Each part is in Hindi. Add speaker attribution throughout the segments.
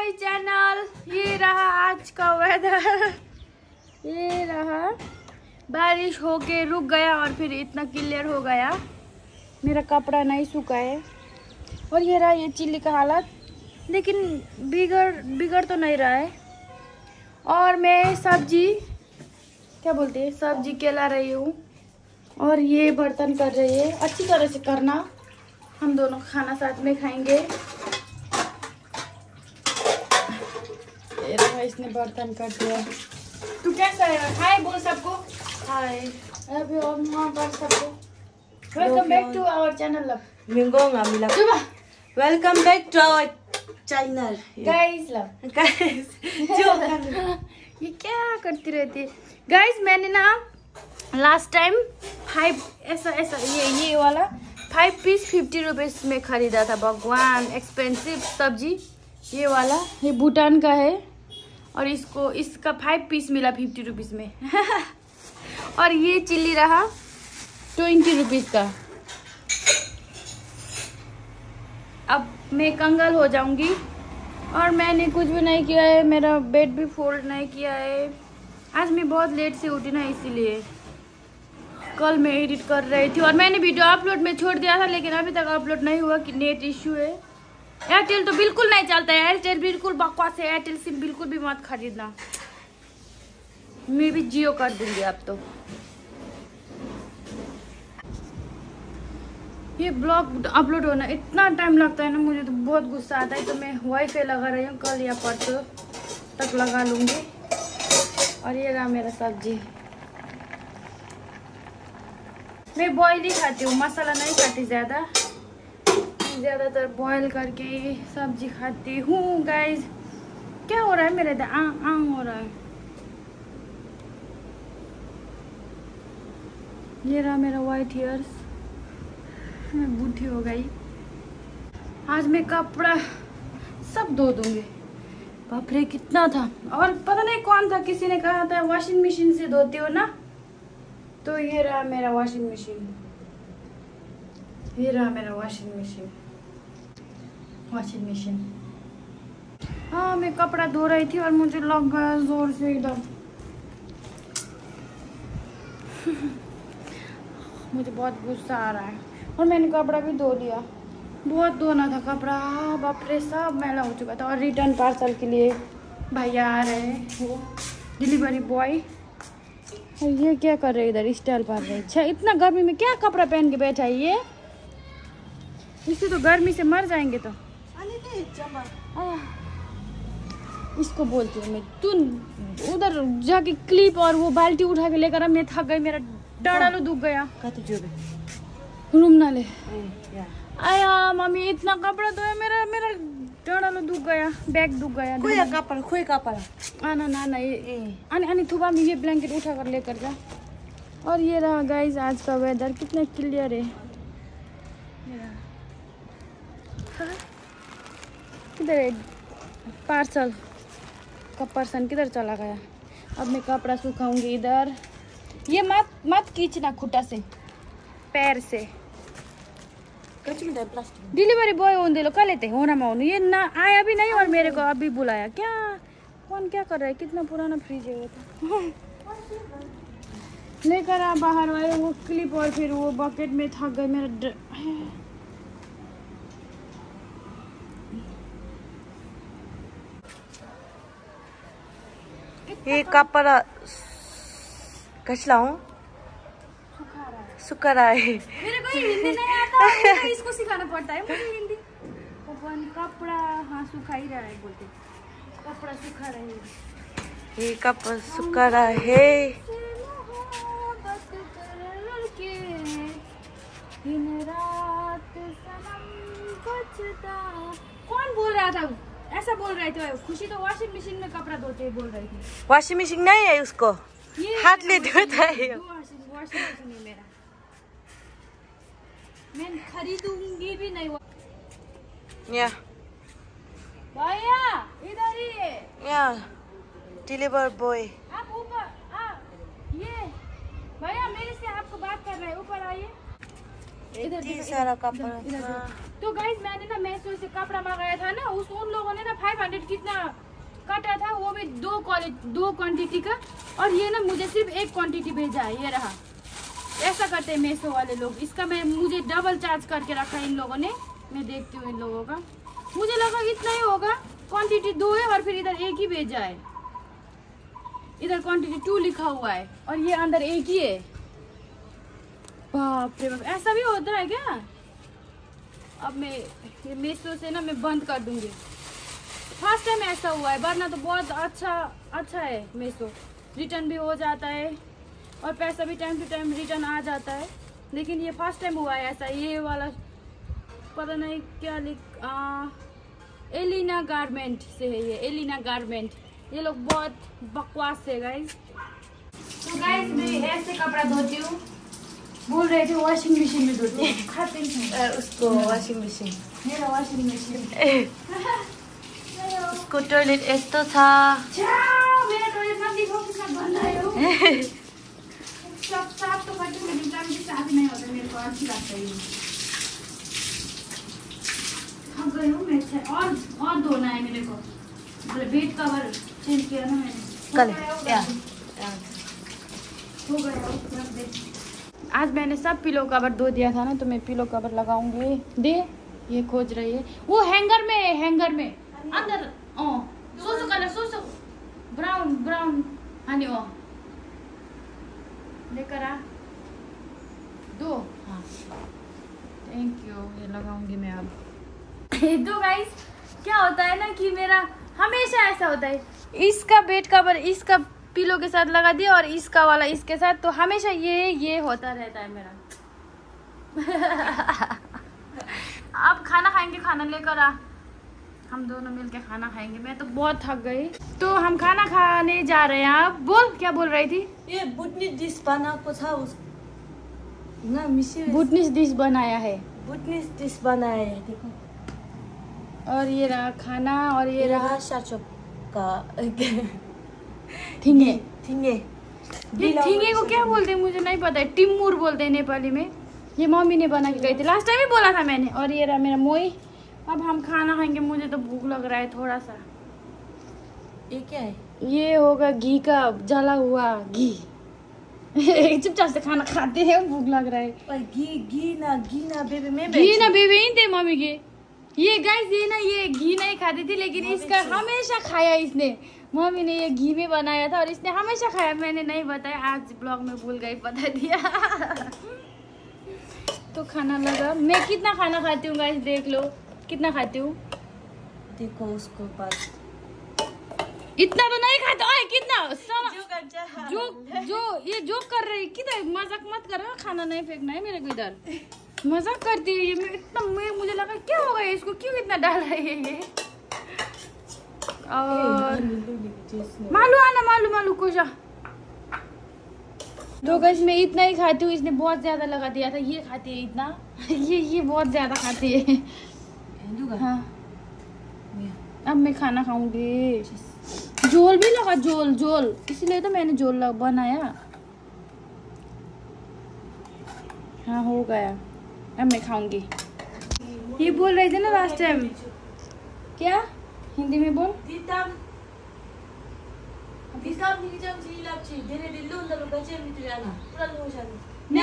Speaker 1: My channel. ये रहा आज का वेदर, ये रहा। बारिश होके रुक गया और फिर इतना क्लियर हो गया। मेरा कपड़ा नहीं सूखा है। और ये रहा ये चिल्ली का हालत, लेकिन बिगड़ तो नहीं रहा है। और मैं सब्जी क्या बोलते हैं, सब्जी केला रही हूँ और ये बर्तन कर रही है। अच्छी तरह से करना, हम दोनों खाना साथ में खाएंगे। इसने बर्तन कर दिया। तू कैसा है? हाय बोल सबको। हाय अभी और पर सबको welcome back to our channel.
Speaker 2: Welcome back to our channel
Speaker 1: guys. Love
Speaker 2: guys
Speaker 1: ये क्या करती रहती है गाइस। मैंने ना लास्ट टाइम 5 ऐसा ये वाला 5 पीस 50 रुपीज में खरीदा था। भगवान एक्सपेंसिव सब्जी ये वाला, ये भूटान का है और इसका 5 पीस मिला 50 रुपीज में। और ये चिल्ली रहा 20 रुपीज का। अब मैं कंगाल हो जाऊंगी। और मैंने कुछ भी नहीं किया है, मेरा बेड भी फोल्ड नहीं किया है। आज मैं बहुत लेट से उठी ना, इसीलिए। कल मैं एडिट कर रही थी और मैंने वीडियो अपलोड में छोड़ दिया था, लेकिन अभी तक अपलोड नहीं हुआ कि नेट इश्यू है। एयरटेल तो बिल्कुल नहीं चलता है, एयरटेल बिल्कुल बकवास है। एयरटेल सिम बिल्कुल भी मत खरीदना। मैं भी जियो कर दूंगी अब तो। ये ब्लॉग अपलोड होना इतना टाइम लगता है ना, मुझे तो बहुत गुस्सा आता है। तो मैं वाईफाई लगा रही हूँ, कल या परसों तक लगा लूंगी। और ये रहा मेरा सब्जी। मैं बॉयल ही खाती हूँ, मसाला नहीं खाती ज़्यादा। ज़्यादातर बॉयल करके सब्जी खाती हूँ गाइस। क्या हो रहा है मेरे आंग हो रहा है। ये रहा मेरा वाइट हेयर्स, मैं बूढ़ी हो गई। आज मैं कपड़ा सब धो दूंगी। बाप रे कितना था। और पता नहीं कौन था, किसी ने कहा था वॉशिंग मशीन से धोती हो ना, तो ये रहा मेरा वॉशिंग मशीन। ये रहा मेरा वॉशिंग मशीन। हाँ मैं कपड़ा धो रही थी और मुझे लग गया जोर से इधर। मुझे बहुत गुस्सा आ रहा है। और मैंने कपड़ा भी धो दिया, बहुत धोना था कपड़ा। बाप रे सब मैला हो चुका था। और रिटर्न पार्सल के लिए भैया आ रहे हैं, वो डिलीवरी बॉय। और ये क्या कर रहे हैं इधर, स्टाइल पा रहे हैं। अच्छा इतना गर्मी में क्या कपड़ा पहन के बैठा है ये, इससे तो गर्मी से मर जाएंगे। तो इसको बोलती हूँ मैं, तू उधर जाके क्लिप और वो बाल्टी उठा के लेकर। मैं थक गई, मेरा डाढ़ा दुख गया। रूम ना ले आया मम्मी, इतना कपड़ा तो है मेरा डाढ़ा दुख गया, बैग दुख गया।
Speaker 2: खोई कपड़ा
Speaker 1: आना ना ये थुबा में ये ब्लैंकेट उठा कर लेकर जा। और ये रहा गाइस आज का वेदर, कितना क्लियर है। किधर है पार्सल का पर्सन, किधर चला गया। अब मैं कपड़ा सुखाऊंगी इधर। ये मत खींचना खुटा से, पैर से। डिलीवरी बॉय होने लो, कल लेते होना मैं ये ना आया भी नहीं और मेरे को अभी बुलाया। क्या कौन क्या कर रहा है, कितना पुराना फ्रिज है वो तो। लेकर आ बाहर आए वो क्लिप और फिर वो बकेट में थक गए मेरा।
Speaker 2: ये कपड़ा कसला हूँ, सुखा रहा है।
Speaker 1: मेरे को हिंदी नहीं आता, इसको सिखाना पड़ता है मुझे हिंदी। कपड़ा हाँ सुखा ही रहा है बोलते, कपड़ा सुखा रहा है।
Speaker 2: ये कपड़ा सुखा रहा है।
Speaker 1: कौन बोल रहा था ऐसा, बोल रहे थे खुशी तो वॉशिंग मशीन में कपड़ा धोते बोल रही थी।
Speaker 2: वॉशिंग मशीन नहीं है उसको, हाथ ले धोता है।
Speaker 1: वॉशिंग मशीन है मेरा, मैं खरीदूंगी भी नहीं।
Speaker 2: या
Speaker 1: भैया इधर ही है।
Speaker 2: या डिलीवर बॉय
Speaker 1: आप ऊपर ये भैया मेरे से आपको बात कर रहे हैं, ऊपर आइए।
Speaker 2: इतनी सारा कपड़ा।
Speaker 1: तो गाइस मैंने ना मीशो से कपड़ा मंगाया था ना, उन लोगों ने ना 500 कितना कटा था, वो भी दो क्वांटिटी का, और ये ना मुझे सिर्फ एक क्वांटिटी भेजा है। ये रहा, ऐसा करते हैं मीशो वाले लोग। इसका मुझे डबल चार्ज करके रखा है इन लोगों ने। मैं देखती हूँ इन लोगों का, मुझे लगा इतना ही होगा, क्वांटिटी 2 है और फिर इधर एक ही भेजा है। इधर क्वांटिटी 2 लिखा हुआ है और ये अंदर एक ही है। बाप रे बाप, ऐसा भी होता है क्या? अब मैं ये मीशो से ना मैं बंद कर दूंगी। फर्स्ट टाइम ऐसा हुआ है, वरना तो बहुत अच्छा है मीशो। रिटर्न भी हो जाता है और पैसा भी टाइम टू टाइम रिटर्न आ जाता है, लेकिन ये फर्स्ट टाइम हुआ है ऐसा। ये वाला पता नहीं क्या एलिना गारमेंट से है, ये एलिना गारमेंट। ये लोग बहुत बकवास है गाइस। तो गाइस मैं ऐसे कपड़ा धोती हूँ, बोल रहे थे वॉशिंग मशीन में धोती हूँ, खाते हैं
Speaker 2: उसको वॉशिंग मशीन।
Speaker 1: मेरा वॉशिंग मशीन
Speaker 2: उसको टॉयलेट यस्तो छ।
Speaker 1: मेरा टॉयलेट मत दिखाओ, कितना गंदा है वो। सब साफ तो करती हूँ लेकिन टाइम भी साफ नहीं होता, मेरे को अच्छी लगता है ये। थक गई हूँ मैं, और धोना है मेरे को। बेड कवर चेंज किया ना मैंने,
Speaker 2: कल
Speaker 1: हो गया। आज मैंने सब पिलो कवर धो दिया था ना, तो मैं पिलो कवर लगाऊंगी। दे, ये खोज रही है, वो हैंगर में है, हैंगर में अंदर। सोसो कलर, सोसो ब्राउन हनी, लेकर आ दो। हाँ थैंक यू, ये लगाऊंगी मैं अब। तो गाइस क्या होता है ना कि मेरा हमेशा ऐसा होता है, इसका बेड कवर इसका पिलो के साथ लगा दिया और इसका वाला इसके साथ, तो हमेशा ये होता रहता है मेरा। अब खाना खाएंगे, खाना लेकर आ, हम दोनों मिलके खाना खाएंगे। मैं तो बहुत थक गई, तो हम खाना खाने जा रहे हैं। आप बोल, क्या बोल रही थी?
Speaker 2: ये बुटनी डिश बनाएको छ उस ना मिसी
Speaker 1: बुटनीस डिश बनाया है,
Speaker 2: बुटनी डिश बनाया है, देखो।
Speaker 1: और ये रहा खाना, और ये रहा
Speaker 2: सरसों का
Speaker 1: ठिंगे।
Speaker 2: ठिंगे
Speaker 1: ठिंगे को क्या बोलते हैं मुझे नहीं पता है, टिम्मुर बोलते हैं नेपाली में। ये मम्मी ने बना के गई थी, लास्ट टाइम ही बोला था मैंने। और ये रहा मेरा मोई। अब हम खाना खाएंगे, मुझे तो भूख लग रहा है थोड़ा सा।
Speaker 2: ये क्या है?
Speaker 1: ये होगा घी का जला हुआ घी। चुपचाप से खाना खाते हैं, भूख लग रहा है।
Speaker 2: और घी ना बेबी में
Speaker 1: घी ना बेबी ही थे मम्मी के। ये गाइस ये ना ये घी नहीं खाती थी, लेकिन इसका हमेशा खाया इसने। मम्मी ने ये घी में बनाया था और इसने हमेशा खाया। मैंने नहीं बताया, आज ब्लॉग में भूल गई, बता दिया। तो खाना लगा। मैं कितना खाना खाती हूँ गाइस, देख लो कितना खाती हूँ।
Speaker 2: देखो उसको पास
Speaker 1: इतना तो नहीं खाता। ओए कितना जो ये जोक कर रही, किधर मजाक मत करो, खाना नहीं फेंकना है मेरे को इधर। मजाक करती है ये। मैं इतना मुझे लगा क्या हो गया इसको, क्यों इतना डाल रही है ये। और मालू कोशा। तो गाइस मैं इतना ही खाती हूँ, इसने बहुत ज्यादा लगा दिया था। ये खाती है इतना, ये बहुत ज्यादा खाती है। हाँ अब मैं खाना खाऊंगी। झोल भी लगा, झोल इसलिए तो मैंने झोल बनाया। हाँ हो गया, अब मैं खाऊंगी। ये बोल रहे थे ना लास्ट टाइम, क्या हिंदी में बोल।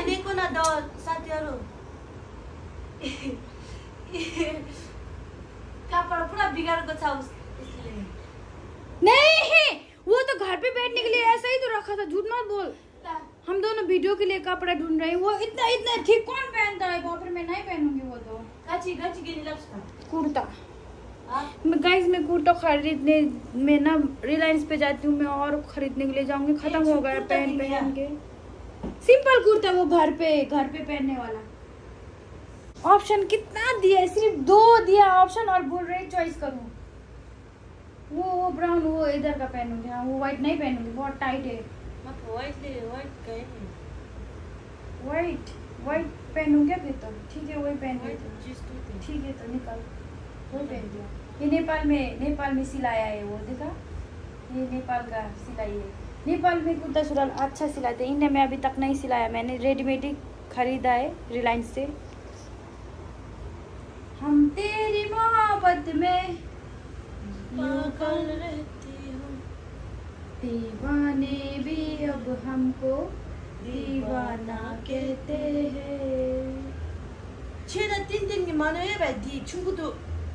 Speaker 2: देखो ना साथीहरु कपड़ा पूरा बिगाड़को छ उसले।
Speaker 1: नहीं, वो तो घर पे बैठने के लिए ऐसा ही तो रखा था, झूठ मत बोल। हम दोनों वीडियो के लिए कपड़ा ढूंढ रहे हैं। वो इतना ठीक कौन पहनता है, बाप रे मैं नहीं पहनूंगी वो तो। कुर्ता गाइस, मैं कुर्ता खरीदने में ना रिलायंस पे जाती हूँ मैं, और खरीदने के लिए जाऊंगी। खत्म हो गया पहन के। सिंपल कुर्ता, वो घर पे पहनने वाला। ऑप्शन कितना दिया है, सिर्फ 2 दिया ऑप्शन, और बोल रहे चॉइस करूँ। वो ब्राउन, वो इधर का पहनूंगी। हाँ वो व्हाइट नहीं पहनूंगी, बहुत टाइट है। व्हाइट पहनूंगी फिर तो ठीक है, वही पहन ठीक है। तो निकाल, वही पहन दिया। ये नेपाल में सिलाया है, वो देखा, ये नेपाल का सिलाई है। नेपाल में कुर्ता सुराल अच्छा सिलाते हैं। इन्हें मैं अभी तक नहीं सिलाया, मैंने रेडीमेड ही खरीदा है रिलायंस से। हम तेरी मोहब्बत में
Speaker 2: पागल रहती हूँ,
Speaker 1: दीवाने भी अब हमको दीवाना कहते हैं.
Speaker 2: 최다 띵띵이 많아요, भाई 친구도.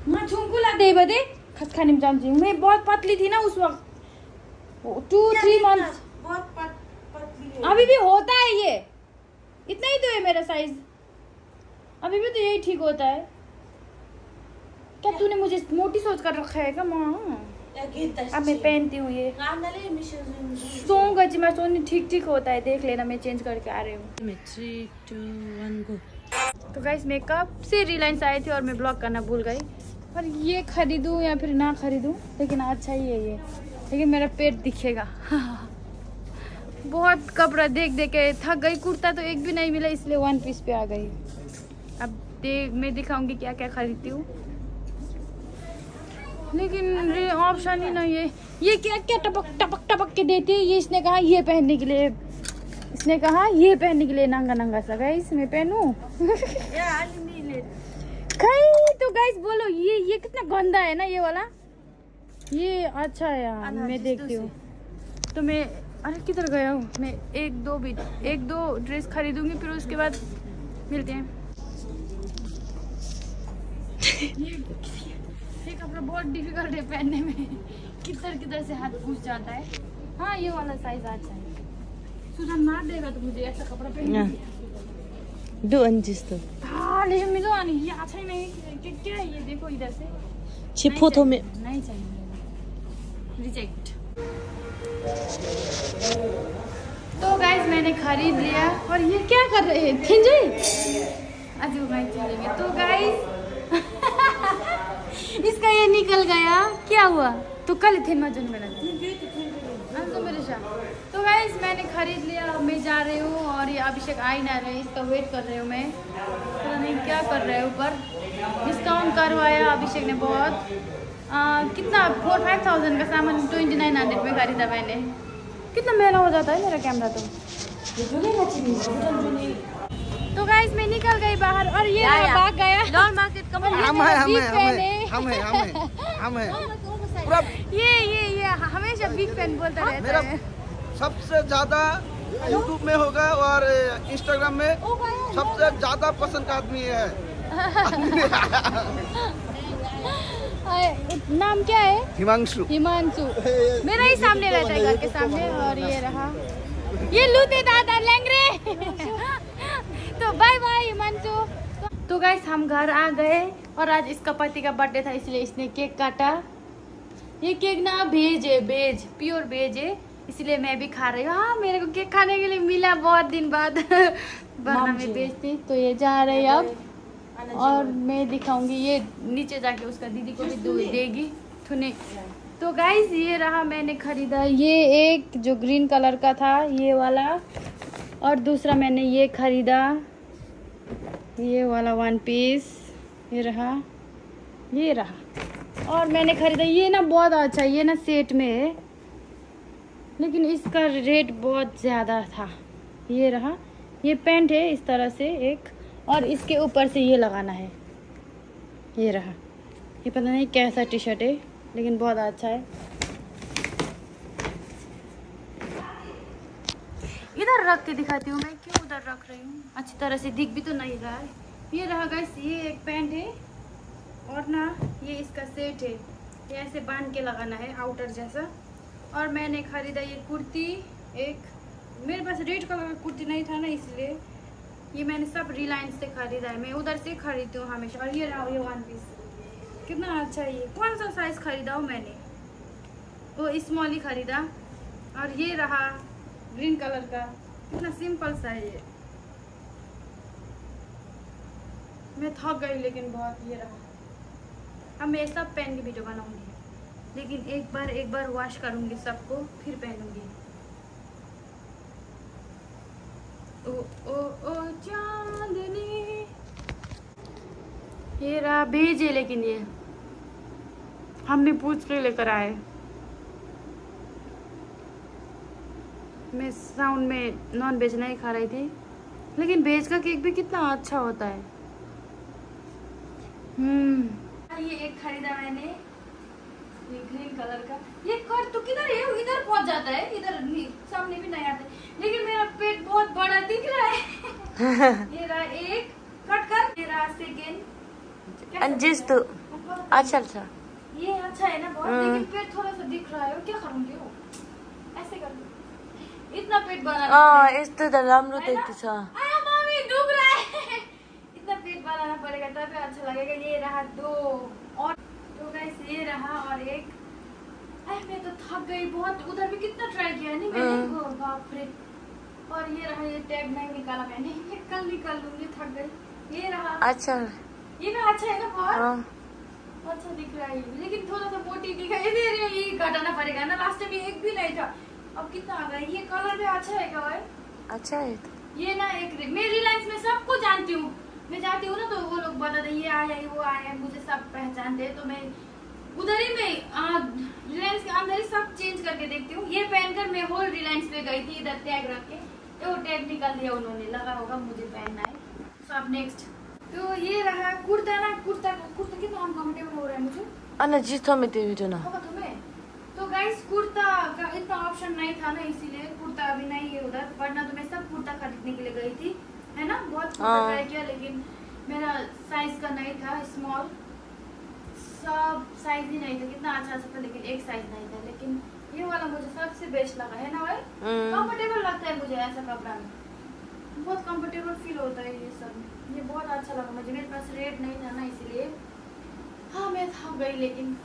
Speaker 1: मैं झुमकू ला दे बदे खस खाने में जाऊंगी. मैं बहुत पतली थी ना उस वक्त. 2-3 मंथ.
Speaker 2: बहुत पतली है.
Speaker 1: अभी भी होता है ये. इतना ही तो है मेरा साइज. अभी भी तो यही ठीक होता है. क्या तूने मुझे मोटी सोच कर रखा है क्या माँ? अब मैं पहनती हूँ ये. सोऊंगा जी मैं सोनी ठीक होता है. देख लेना मैं चेंज करके आ रही हूँ.
Speaker 2: 3, 2, 1 go.
Speaker 1: तो गाइस मैं कब से रिलायंस आई थी और मैं ब्लॉग करना भूल गई. और ये खरीदूँ या फिर ना खरीदूँ, लेकिन अच्छा ही है ये. लेकिन मेरा पेट दिखेगा. बहुत कपड़ा देख के थक गई. कुर्ता तो एक भी नहीं मिला इसलिए 1 पीस पे आ गई. अब मैं दिखाऊंगी क्या क्या खरीदती हूँ. लेकिन ऑप्शन ही नहीं है. ये क्या क्या टपक के देती है. ये इसने कहा ये पहनने के लिए. इसने कहा ये पहनने के लिए नंगा सा. गाइस मैं पहनूं? तो गाइस बोलो ये कितना गंदा है ना ये वाला. ये अच्छा है यार. मैं देखती हूँ तो मैं. अरे किधर गया हूँ मैं. एक दो ड्रेस खरीदूंगी फिर उसके बाद मिलते हैं. ये कपड़ा बहुत डिफिकल्ट है पहनने में. किधर से हाथ घुस जाता है. हाँ ये वाला साइज अच्छा है. सुजान मार देगा तो मुझे ऐसा कपड़ा पहनने.
Speaker 2: दो अंजिस तो.
Speaker 1: हाँ लेकिन मुझे ये अच्छा ही नहीं. क्या है ये देखो इधर से.
Speaker 2: ची फोटो में
Speaker 1: नहीं चाहिए. रिजेक्ट. तो गाइस मैंने खरीद लिया. और ये क्या कर रहे हैं थिंजई. अजीब भाई चलेंगे. तो गाइस इसका ये निकल गया. क्या हुआ तो कल थे मजन में तो गाइस मैंने खरीद लिया. अब मैं जा रही हूँ और ये अभिषेक आ ही ना रहे. इसका वेट कर रही हूँ मैं. पता नहीं क्या कर रहे हैं ऊपर. डिस्काउंट करवाया अभिषेक ने बहुत. कितना 4-5,000 का सामान 2900 में खरीदा मैंने. कितना महंगा हो जाता है मेरा कैमरा तो. तो गाइस मैं निकल गई बाहर और ये भाग गया. लॉन मार्केट का हम है पूरा. ये हमेशा बिग फैन बोलता रहता है.
Speaker 3: सबसे ज्यादा यूट्यूब में होगा और इंस्टाग्राम में सबसे ज्यादा पसंद का आदमी है.
Speaker 1: नाम क्या है.
Speaker 3: हिमांशु.
Speaker 1: मेरा ही सामने रहता है घर के सामने. और ये रहा ये लूटे दादा लेंगरे. तो बाय बाय हिमांशु. तो गाइस हम घर आ गए और आज इसका पति का बर्थडे था इसलिए इसने केक काटा. ये केक ना भेज है. प्योर भेज है इसलिए मैं भी खा रही हूँ. हाँ मेरे को केक खाने के लिए मिला बहुत दिन बाद. वरना मैं बेचती. तो ये जा रहे अब और मैं दिखाऊंगी. ये नीचे जाके उसका दीदी को भी देगी थुने. तो गाइस ये रहा मैंने खरीदा. ये एक जो ग्रीन कलर का था ये वाला. और दूसरा मैंने ये खरीदा ये वाला 1 पीस. ये रहा. और मैंने खरीदा ये ना बहुत अच्छा. ये ना सेट में है लेकिन इसका रेट बहुत ज़्यादा था. ये रहा. ये पैंट है इस तरह से एक. और इसके ऊपर से ये लगाना है. ये रहा. ये पता नहीं कैसा टी शर्ट है लेकिन बहुत अच्छा है. इधर रख के दिखाती हूँ मैं. क्यों उधर रख रही हूँ. अच्छी तरह से दिख भी तो नहीं रहा है. ये रहा गाइस. ये एक पैंट है और ना ये इसका सेट है. ये ऐसे बांध के लगाना है आउटर जैसा. और मैंने खरीदा ये कुर्ती एक. मेरे पास रेड कलर का कुर्ती नहीं था ना इसलिए ये मैंने सब रिलायंस से खरीदा है. मैं उधर से खरीदती हूँ हमेशा. और ये रहा ये 1 पीस. कितना अच्छा है ये. कौन सा साइज खरीदा हूँ मैंने. वो स्मॉल ही खरीदा. और ये रहा ग्रीन कलर का. कितना सिंपल सा है ये. मैं थक गई लेकिन बहुत. ये रहा. अब मैं सब पहन के वीडियो बनाऊंगी लेकिन एक बार वॉश करूंगी सबको फिर पहनूंगी. ओ चांदनी. ये रहा भेज है लेकिन ये हम भी पूछ के लेकर आए. मैं साउंड में नॉन वेज नहीं खा रही थी लेकिन वेज का केक भी कितना अच्छा होता है. ये एक खरीदा मैंने, ये ग्रीन कलर का। ये कर तो किधर है? इधर पहुंच जाता है, इधर सामने भी नहीं आते, लेकिन मेरा पेट बहुत बड़ा दिख रहा है। ये रहा एक, कट कर। ये रहा सेकेंड।
Speaker 2: अंजिस तो अच्छा अच्छा,
Speaker 1: ये अच्छा है ना बहुत, लेकिन पेट थोड़ा सा दिख रहा है। क्या करूँगी वो, ऐसे कर दो। इतना पेट बनाना
Speaker 2: यस्तो त राम्रो देख्दैछ।
Speaker 1: मम्मी डूब रहा है। इतना पेट बनाना पड़ेगा तब अच्छा लगेगा। ये रहा दो, और तो गाइस ये रहा, और एक। मैं तो थक गई बहुत, उधर भी कितना ट्राई किया नहीं मैंने, बाप रे। और ये रहा, ये टैग नहीं निकाला मैंने, ये कल निकाल लूंगी, थक गई। ये रहा
Speaker 2: अच्छा,
Speaker 1: ये भी अच्छा है ना बहुत, अच्छा दिख रहा है, लेकिन थोड़ा सा मोटी दिखाई दे रही है। ये घटाना पड़ेगा ना, लास्ट टाइम एक भी नहीं था, अब कितना आ गया। ये कलर भी अच्छा है क्या भाई? अच्छा है। ये ना एक, मैं रिलायंस में सबको जानती हूँ, मैं जाती हूँ ना तो वो लोग बताते ये आया वो आया, मुझे सब पहचानते, तो मैं उधर ही में रिलायंस के अंदर ही सब चेंज करके देखती हूँ। ये पहनकर मैं होल रिलायंस पे गई थी, इधर टैग रख के, तो टैग निकाल दिया उन्होंने, लगा होगा मुझे पहनना है। तो अब नेक्स्ट तो ये रहा कुर्ता ना, कुर्ता कितना अनकम्फर्टेबल हो रहा है मुझे।
Speaker 2: अन्ना जिस्तो में तेरी जो ना
Speaker 1: तुम्हें तो गाइस कुर्ता का इतना ऑप्शन नहीं था ना, इसीलिए कुर्ता अभी नहीं है उधर, वरना तो मैं सब कुर्ता खरीदने के लिए गई थी, है ना। बहुत कुर्ता ट्राई किया, लेकिन मेरा साइज का नहीं था, स्मॉल सब साइज ही नहीं था। कितना अच्छा था, लेकिन एक साइज नहीं था। लेकिन ये वाला मुझे सबसे बेस्ट लगा, है ना भाई। कंफर्टेबल लगता है मुझे ऐसा कपड़ा में, बहुत कंफर्टेबल फील होता है ये सब। ये बहुत अच्छा लगा मुझे, मेरे पास रेट नहीं था ना, इसीलिए हाँ मैं थक गई। लेकिन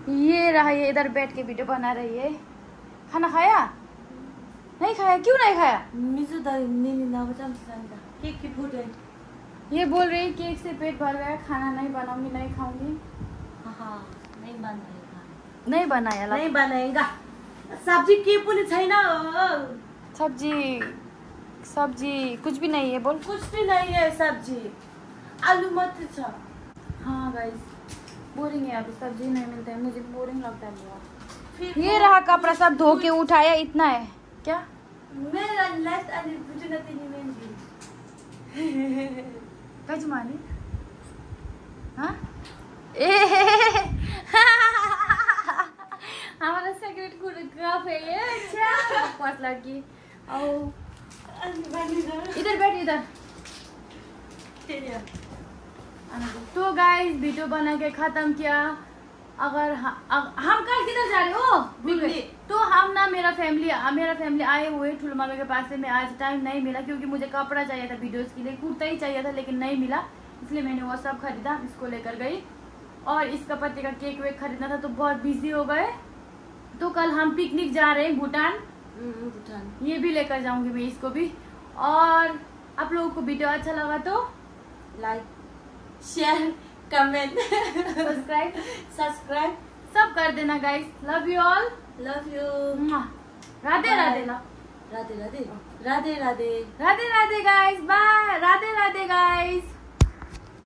Speaker 1: ये रहा, ये इधर बैठ के वीडियो बना रही है। खाना खाया? नहीं खाया? क्यों नहीं खाया?
Speaker 2: केक की फूट है।
Speaker 1: ये बोल रही केक से पेट भर गया, खाना नहीं बनाऊंगी, नहीं खाऊंगी।
Speaker 2: नहीं बनाएगा,
Speaker 1: नहीं बनाया,
Speaker 2: नहीं बनाएगा। सब्जी के पुनी छैन।
Speaker 1: सब्जी कुछ भी नहीं है, बोल।
Speaker 2: कुछ भी नहीं है सब्जी, आलू मत छ।
Speaker 1: हाँ गाइस बोरिंग है, अभी सब्जी नहीं मिलता है, मुझे बोरिंग लगता है बहुत। ये रहा कपड़ा सब धो के उठाया, इतना है क्या
Speaker 2: मेरा लास्ट अनि बुझ्न तिनी मेन्जी
Speaker 1: कजमानी। हाँ ए हमारा सेक्रेट कप है ये। अच्छा पास लड़की आओ इधर बैठ, इधर। तो गाइस वीडियो बना के खत्म किया। अगर हम कल किधर जा रहे हो? तो हम ना मेरा फैमिली आए हुए ठुलो मामा के पास से। मैं आज टाइम नहीं मिला क्योंकि मुझे कपड़ा चाहिए था वीडियोस के लिए, कुर्ता ही चाहिए था, लेकिन नहीं मिला, इसलिए मैंने वो सब खरीदा, इसको लेकर गई। और इसका पति का केक वेक खरीदना था, तो बहुत बिजी हो गए। तो कल हम पिकनिक जा रहे हैं भूटान, ये भी लेकर जाऊंगी मैं इसको भी। और आप लोगों को वीडियो अच्छा लगा तो
Speaker 2: लाइक शेयर कमेंट
Speaker 1: सब्सक्राइब सब कर देना guys. Love you all,
Speaker 2: love you.
Speaker 1: Radhe Radhe,
Speaker 2: Radhe Radhe, Radhe Radhe,
Speaker 1: Radhe Radhe guys, bye. Radhe Radhe guys.